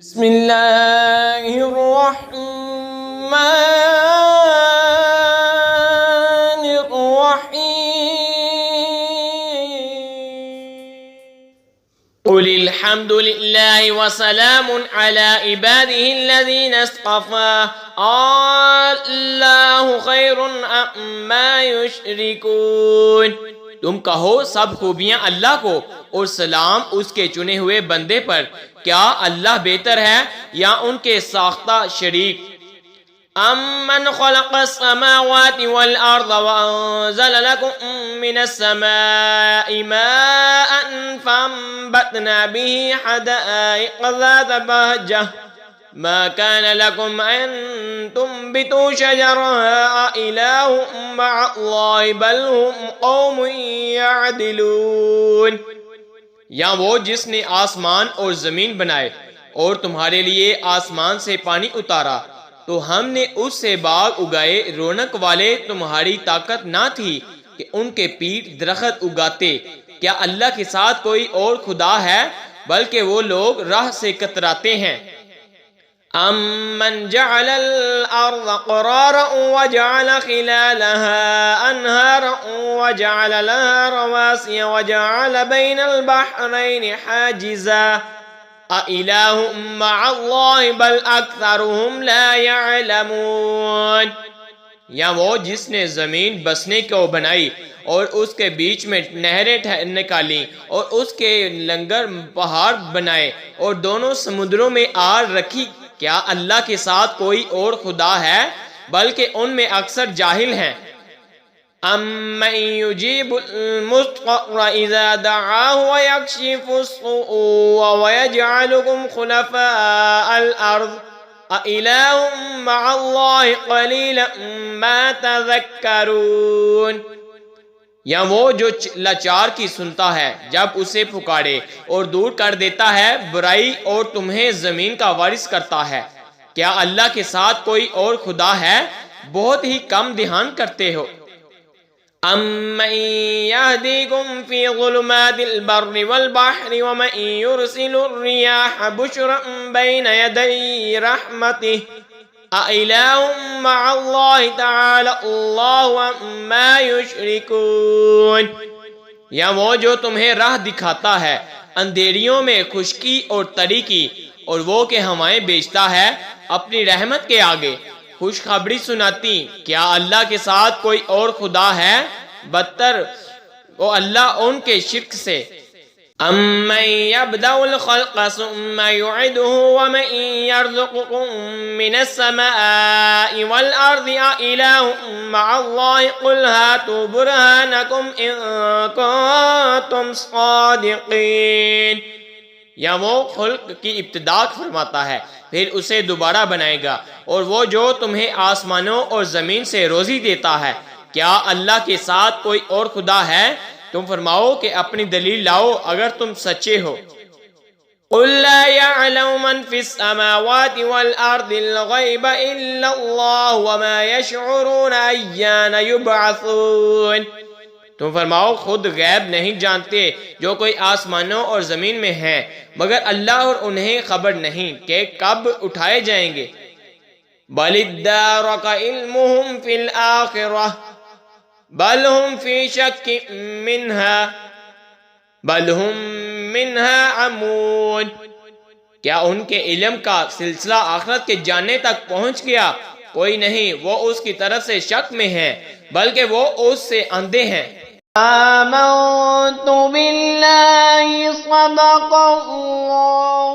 بسم اللہ الرحمن الرحیم قل الحمد للہ وسلام علی عباده الذین اصطفى اللہ خیر اما یشرکون۔ تم کہو سب خوبیاں اللہ کو اور سلام اس کے چنے ہوئے بندے پر، کیا اللہ بہتر ہے یا ان کے ساختہ شریک؟ امن خلق السماوات والارض وانزل لكم من السماء ماء فانبتنا به حدائق ذات بهجة ما كان لكم أن تنبتوا شجرها أإله مع الله بل هم قوم يعدلون۔ یا وہ جس نے آسمان اور زمین بنائے اور تمہارے لیے آسمان سے پانی اتارا تو ہم نے اس سے باغ اگائے رونق والے، تمہاری طاقت نہ تھی کہ ان کے پیٹ درخت اگاتے۔ کیا اللہ کے ساتھ کوئی اور خدا ہے؟ بلکہ وہ لوگ راہ سے کتراتے ہیں۔ امن جعل الارض قرارا وجعل خلالها انهارا وجعل لها رواسي وجعل بين البحرين حاجزا أإله مع الله بل اکثرهم لا يعلمون۔ یا وہ جس نے زمین بسنے کو بنائی اور اس کے بیچ میں نہریں نکالی اور اس کے لنگر پہاڑ بنائے اور دونوں سمندروں میں آر رکھی، کیا اللہ کے ساتھ کوئی اور خدا ہے؟ بلکہ ان میں اکثر جاہل ہیں۔ امن یجیب المضطر اذا دعاه ویکشف السوء ویجعلکم خلفاء الارض اِلٰہ مع اللہ قلیلا ما تذکرون۔ یا وہ جو لاچار کی سنتا ہے جب اسے پکارے اور دور کر دیتا ہے برائی اور تمہیں زمین کا وارث کرتا ہے، کیا اللہ کے ساتھ کوئی اور خدا ہے؟ بہت ہی کم دھیان کرتے ہو۔ امن یہدیکم فی ظلمات البر والبحر ومن یرسل الریاح بشرا بین یدی رحمتہ اِلٰہ مع اللہ تعالی اللہ عما یشرکون۔ یا وہ جو تمہیں راہ دکھاتا ہے اندھیریوں میں خشکی اور تری کی، اور وہ کہ ہوائیں بیچتا ہے اپنی رحمت کے آگے، خوشخبری سناتی، کیا اللہ کے ساتھ کوئی اور خدا ہے؟ بدتر وہ اللہ ان کے شرک سے۔ امن یبدأ الخلق ثم یعیدہ ومن یرزقکم من السماء والارض اِلٰہ مع اللہ قل ہاتوا برہانکم ان کنتم صادقین۔ یا وہ خلق کی ابتدا فرماتا ہے پھر اسے دوبارہ بنائے گا، اور وہ جو تمہیں آسمانوں اور زمین سے روزی دیتا ہے، کیا اللہ کے ساتھ کوئی اور خدا ہے؟ تم فرماؤ کہ اپنی دلیل لاؤ اگر تم سچے ہو۔ قل لا يعلم من في السماوات والارض الغیب الا اللہ وما يشعرون ایان یبعثون۔ تم فرماؤ خود غیب نہیں جانتے جو کوئی آسمانوں اور زمین میں ہیں مگر اللہ، اور انہیں خبر نہیں کہ کب اٹھائے جائیں گے۔ بل ادارک علمهم فی الآخرہ بل ہم فی شک منہا عمون۔ کیا ان کے علم کا سلسلہ آخرت کے جاننے تک پہنچ گیا؟ کوئی نہیں، وہ اس کی طرف سے شک میں ہیں بلکہ وہ اس سے اندھے ہیں۔ آمنت باللہ صدق اللہ